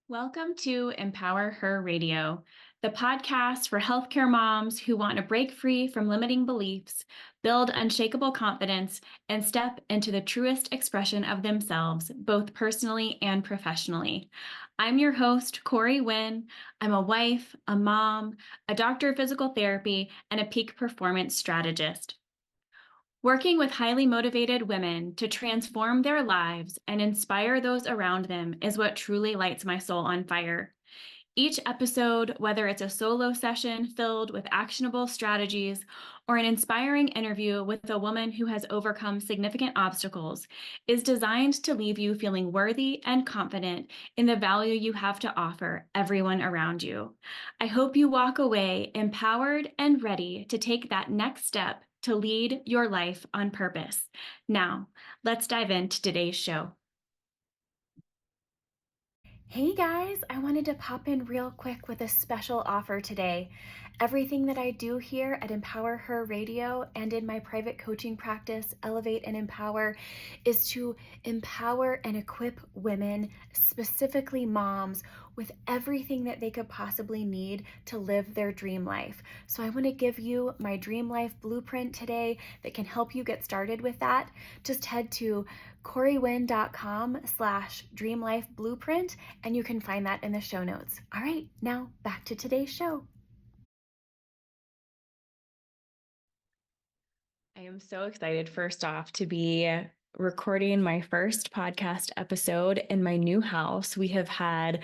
Welcome to Empower Her Radio, the podcast for healthcare moms who want to break free from limiting beliefs, build unshakable confidence, and step into the truest expression of themselves, both personally and professionally. I'm your host, Corey Wynn. I'm a wife, a mom, a doctor of physical therapy, and a peak performance strategist. Working with highly motivated women to transform their lives and inspire those around them is what truly lights my soul on fire. Each episode, whether it's a solo session filled with actionable strategies or an inspiring interview with a woman who has overcome significant obstacles, is designed to leave you feeling worthy and confident in the value you have to offer everyone around you. I hope you walk away empowered and ready to take that next step to lead your life on purpose. Now, let's dive into today's show. Hey guys, I wanted to pop in real quick with a special offer today. Everything that I do here at Empower Her Radio and in my private coaching practice, Elevate and Empower, is to empower and equip women, specifically moms, with everything that they could possibly need to live their dream life. So I want to give you my dream life blueprint today that can help you get started with that. Just head to corywin.com/dreamlifeblueprint and you can find that in the show notes. All right, now back to today's show. I am so excited, first off, to be recording my first podcast episode in my new house. We have had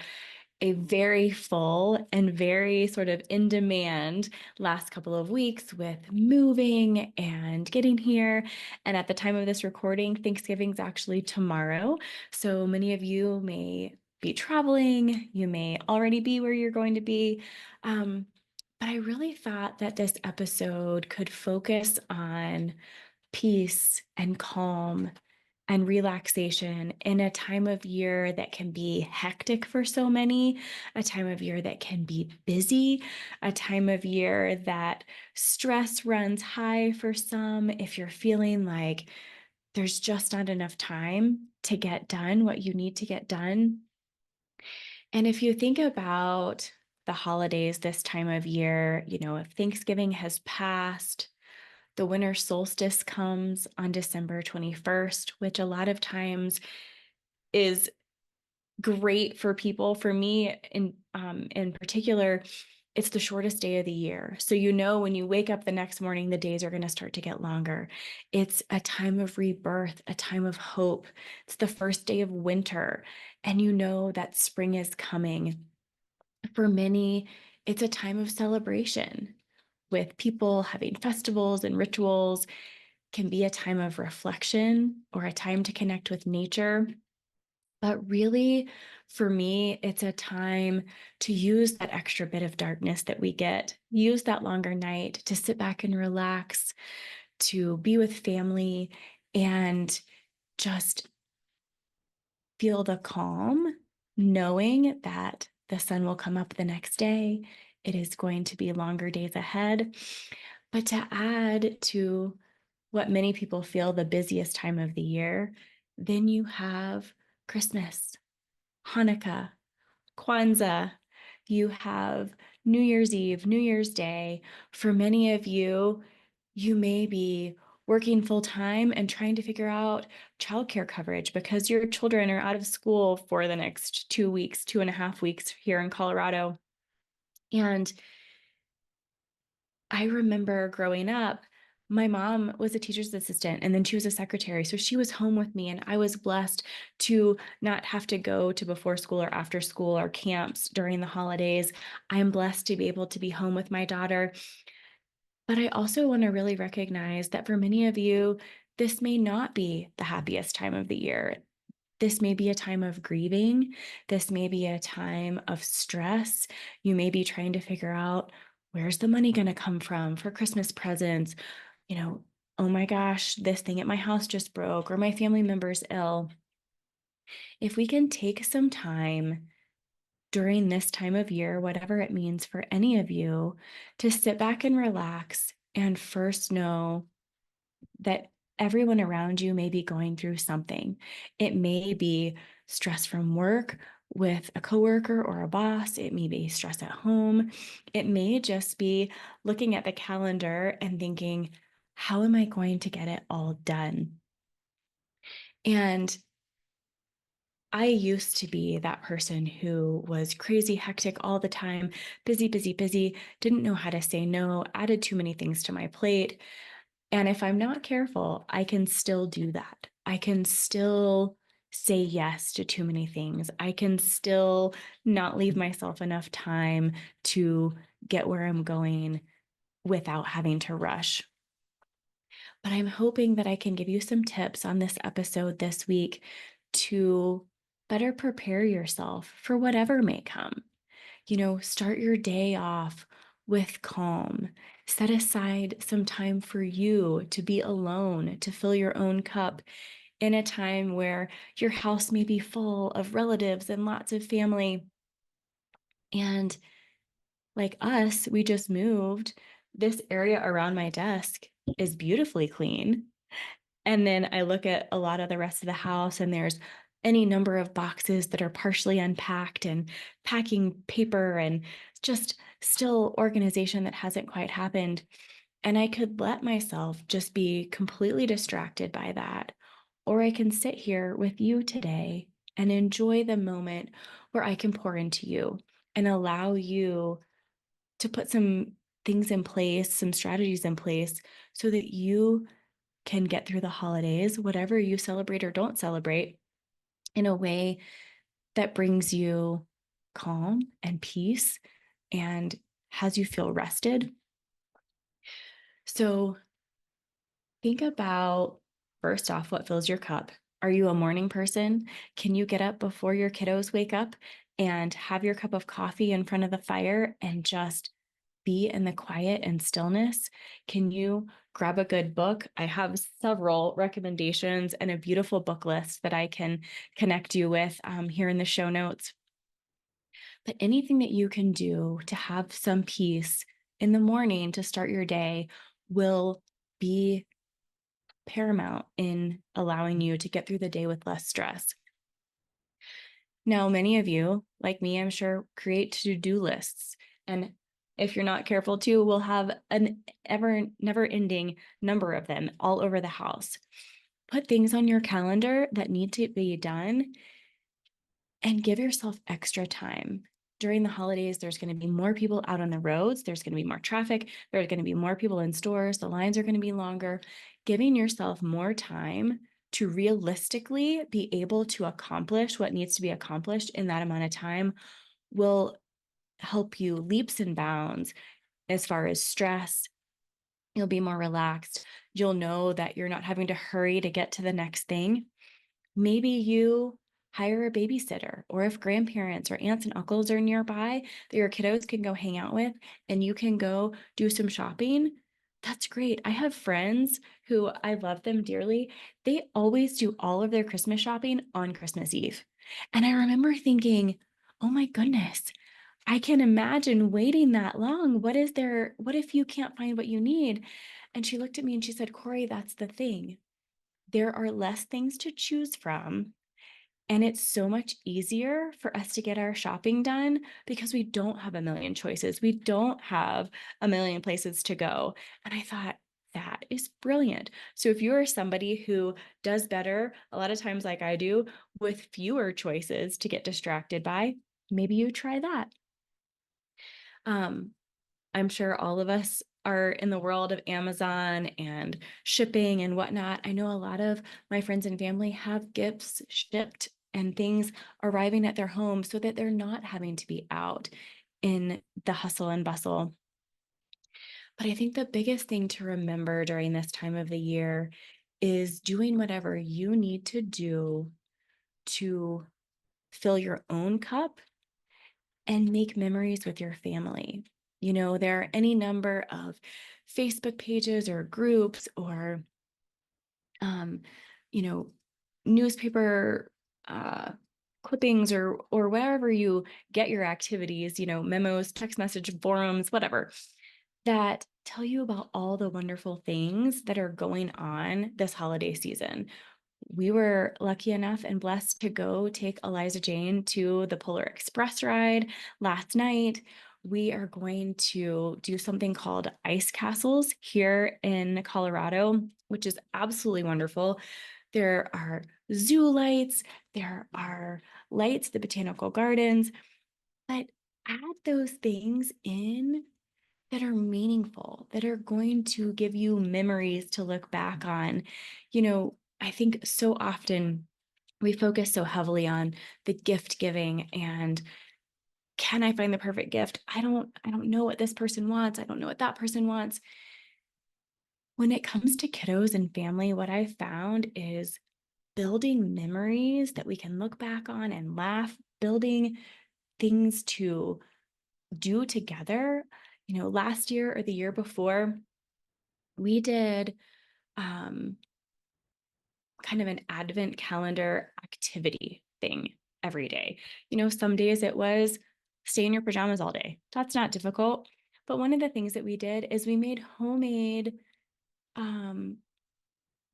a very full and very sort of in demand last couple of weeks with moving and getting here. And at the time of this recording, Thanksgiving's actually tomorrow. So many of you may be traveling, you may already be where you're going to be. But I really thought that this episode could focus on peace and calm and relaxation in a time of year that can be hectic for so many, a time of year that can be busy, a time of year that stress runs high for some. If you're feeling like there's just not enough time to get done what you need to get done. And if you think about the holidays this time of year, if Thanksgiving has passed, the winter solstice comes on December 21st, which a lot of times is great for people. For me, in particular, it's the shortest day of the year. So when you wake up the next morning, the days are going to start to get longer. It's a time of rebirth, a time of hope. It's the first day of winter, and that spring is coming. For many, it's a time of celebration with people having festivals and rituals. Can be a time of reflection or a time to connect with nature. But really, for me, it's a time to use that extra bit of darkness that we get, use that longer night to sit back and relax, to be with family, and just feel the calm, knowing that the sun will come up the next day. It is going to be longer days ahead. But to add to what many people feel the busiest time of the year, then you have Christmas, Hanukkah, Kwanzaa, you have New Year's Eve, New Year's Day. For many of you, you may be working full time and trying to figure out childcare coverage because your children are out of school for the next 2 weeks, 2.5 weeks here in Colorado. And I remember growing up, my mom was a teacher's assistant and then she was a secretary. So she was home with me, and I was blessed to not have to go to before school or after school or camps during the holidays. I am blessed to be able to be home with my daughter. But I also want to really recognize that for many of you, this may not be the happiest time of the year. This may be a time of grieving. This may be a time of stress. You may be trying to figure out, where's the money going to come from for Christmas presents? Oh my gosh, this thing at my house just broke, or my family member's ill. If we can take some time during this time of year, whatever it means for any of you, to sit back and relax and first know that everyone around you may be going through something. It may be stress from work, with a coworker or a boss. It may be stress at home. It may just be looking at the calendar and thinking, how am I going to get it all done? And I used to be that person who was crazy hectic all the time, busy, busy, busy, didn't know how to say no, added too many things to my plate. And if I'm not careful, I can still do that. I can still say yes to too many things. I can still not leave myself enough time to get where I'm going without having to rush. But I'm hoping that I can give you some tips on this episode this week to better prepare yourself for whatever may come. Start your day off with calm. Set aside some time for you to be alone, to fill your own cup in a time where your house may be full of relatives and lots of family. And like us, we just moved. This area around my desk is beautifully clean. And then I look at a lot of the rest of the house, and there's any number of boxes that are partially unpacked and packing paper and just still organization that hasn't quite happened. And I could let myself just be completely distracted by that. Or I can sit here with you today and enjoy the moment where I can pour into you and allow you to put some things in place, some strategies in place so that you can get through the holidays, whatever you celebrate or don't celebrate, in a way that brings you calm and peace and has you feel rested. So think about, first off, what fills your cup. Are you a morning person? Can you get up before your kiddos wake up and have your cup of coffee in front of the fire and just be in the quiet and stillness? Can you grab a good book? I have several recommendations and a beautiful book list that I can connect you with here in the show notes. But anything that you can do to have some peace in the morning to start your day will be paramount in allowing you to get through the day with less stress. Now, many of you, like me, I'm sure, create to-do lists. And if you're not careful too, we'll have an never-ending number of them all over the house. Put things on your calendar that need to be done and give yourself extra time. During the holidays, there's going to be more people out on the roads. There's going to be more traffic. There's going to be more people in stores. The lines are going to be longer. Giving yourself more time to realistically be able to accomplish what needs to be accomplished in that amount of time will help you leaps and bounds as far as stress. You'll be more relaxed. You'll know that you're not having to hurry to get to the next thing. Maybe you hire a babysitter, or if grandparents or aunts and uncles are nearby that your kiddos can go hang out with and you can go do some shopping. That's great. I have friends who, I love them dearly. They always do all of their Christmas shopping on Christmas Eve. And I remember thinking, oh my goodness, I can imagine waiting that long. What if you can't find what you need? And she looked at me and she said, Corey, that's the thing. There are less things to choose from. And it's so much easier for us to get our shopping done because we don't have a million choices. We don't have a million places to go. And I thought, that is brilliant. So if you are somebody who does better, a lot of times like I do, with fewer choices to get distracted by, maybe you try that. I'm sure all of us are in the world of Amazon and shipping and whatnot. I know a lot of my friends and family have gifts shipped and things arriving at their home so that they're not having to be out in the hustle and bustle. But I think the biggest thing to remember during this time of the year is doing whatever you need to do to fill your own cup and make memories with your family. There are any number of Facebook pages or groups or, um, you know, newspaper clippings or wherever you get your activities, memos, text message, forums, whatever, that tell you about all the wonderful things that are going on this holiday season. we were lucky enough and blessed to go take Eliza Jane to the Polar Express ride last night. We are going to do something called ice castles here in Colorado, which is absolutely wonderful. There are zoo lights, there are lights at the botanical gardens, but add those things in that are meaningful, that are going to give you memories to look back on. I think so often we focus so heavily on the gift giving and can I find the perfect gift? I don't know what this person wants. I don't know what that person wants. When it comes to kiddos and family, what I've found is building memories that we can look back on and laugh, building things to do together. Last year or the year before, we did um, kind of an advent calendar activity thing every day. Some days it was stay in your pajamas all day. That's not difficult. But one of the things that we did is we made homemade um,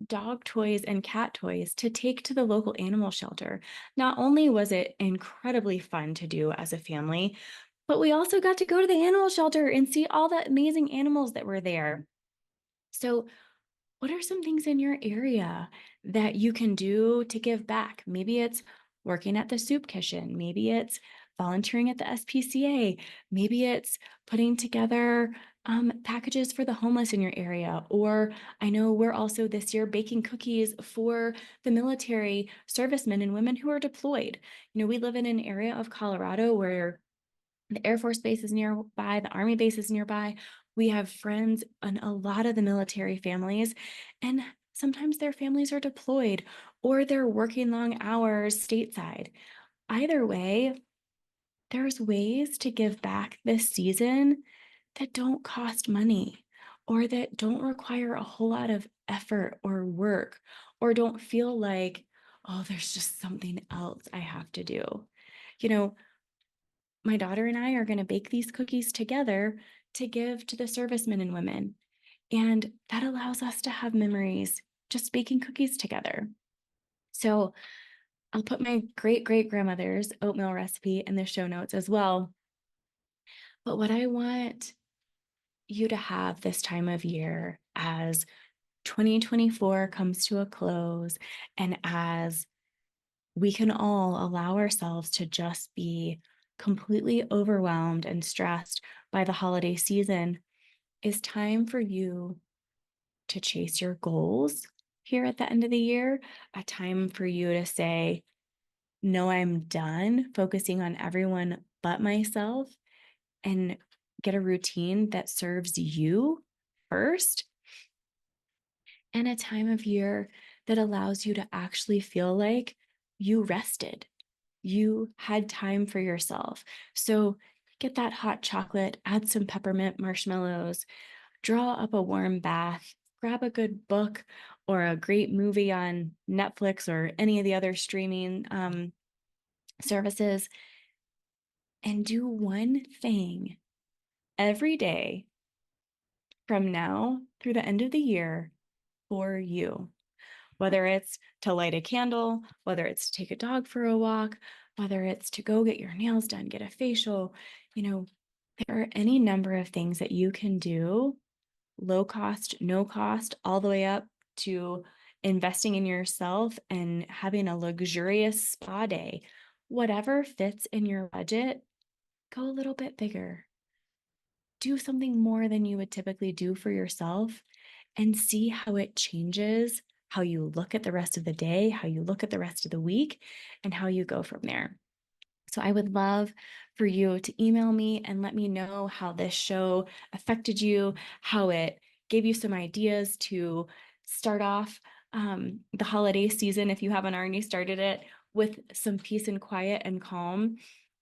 dog toys and cat toys to take to the local animal shelter. Not only was it incredibly fun to do as a family, but we also got to go to the animal shelter and see all the amazing animals that were there. So what are some things in your area that you can do to give back? Maybe it's working at the soup kitchen. Maybe it's volunteering at the SPCA. Maybe it's putting together packages for the homeless in your area. Or I know we're also this year baking cookies for the military servicemen and women who are deployed. We live in an area of Colorado where the Air Force Base is nearby, the Army base is nearby. We have friends in a lot of the military families, and sometimes their families are deployed or they're working long hours stateside. Either way, there's ways to give back this season that don't cost money or that don't require a whole lot of effort or work or don't feel like, oh, there's just something else I have to do. You know, my daughter and I are going to bake these cookies together to give to the servicemen and women. And that allows us to have memories just baking cookies together. So I'll put my great great grandmother's oatmeal recipe in the show notes as well. But what I want you to have this time of year as 2024 comes to a close and as we can all allow ourselves to just be completely overwhelmed and stressed by the holiday season is time for you to chase your goals here at the end of the year, a time for you to say, no, I'm done focusing on everyone but myself and get a routine that serves you first, and a time of year that allows you to actually feel like you rested. You had time for yourself. So get that hot chocolate, add some peppermint marshmallows, draw up a warm bath, grab a good book or a great movie on Netflix or any of the other streaming services, and do one thing every day from now through the end of the year for you. Whether it's to light a candle, whether it's to take a dog for a walk, whether it's to go get your nails done, get a facial, there are any number of things that you can do, low cost, no cost, all the way up to investing in yourself and having a luxurious spa day. Whatever fits in your budget, go a little bit bigger. Do something more than you would typically do for yourself and see how it changes how you look at the rest of the day, how you look at the rest of the week, and how you go from there. So I would love for you to email me and let me know how this show affected you, how it gave you some ideas to start off the holiday season, if you haven't already started it, with some peace and quiet and calm.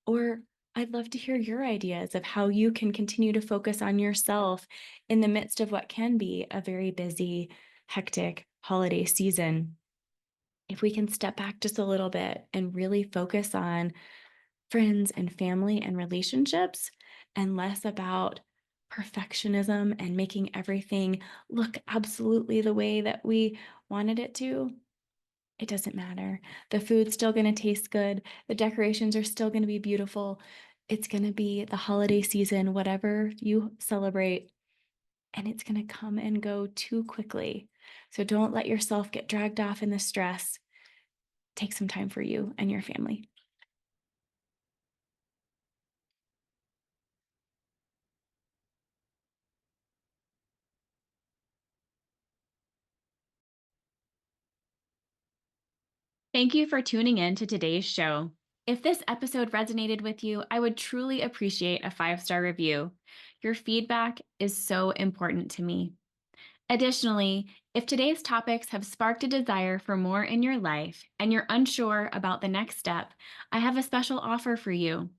Or I'd love to hear your ideas of how you can continue to focus on yourself in the midst of what can be a very busy, hectic holiday season. If we can step back just a little bit and really focus on friends and family and relationships and less about perfectionism and making everything look absolutely the way that we wanted it to, It doesn't matter. The food's still going to taste good. The decorations are still going to be beautiful. It's going to be the holiday season, whatever you celebrate, and it's going to come and go too quickly. So don't let yourself get dragged off in the stress. Take some time for you and your family. Thank you for tuning in to today's show. If this episode resonated with you, I would truly appreciate a 5-star review. Your feedback is so important to me. Additionally, if today's topics have sparked a desire for more in your life and you're unsure about the next step, I have a special offer for you.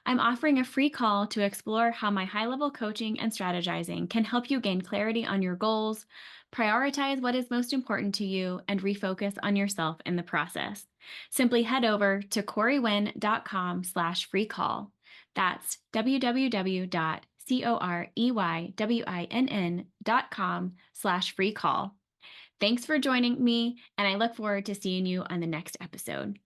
I'm offering a free call to explore how my high level coaching and strategizing can help you gain clarity on your goals, prioritize what is most important to you, and refocus on yourself in the process. Simply head over to corywin.com/free call. That's www.coreyWinn.com/free call. Thanks for joining me, and I look forward to seeing you on the next episode.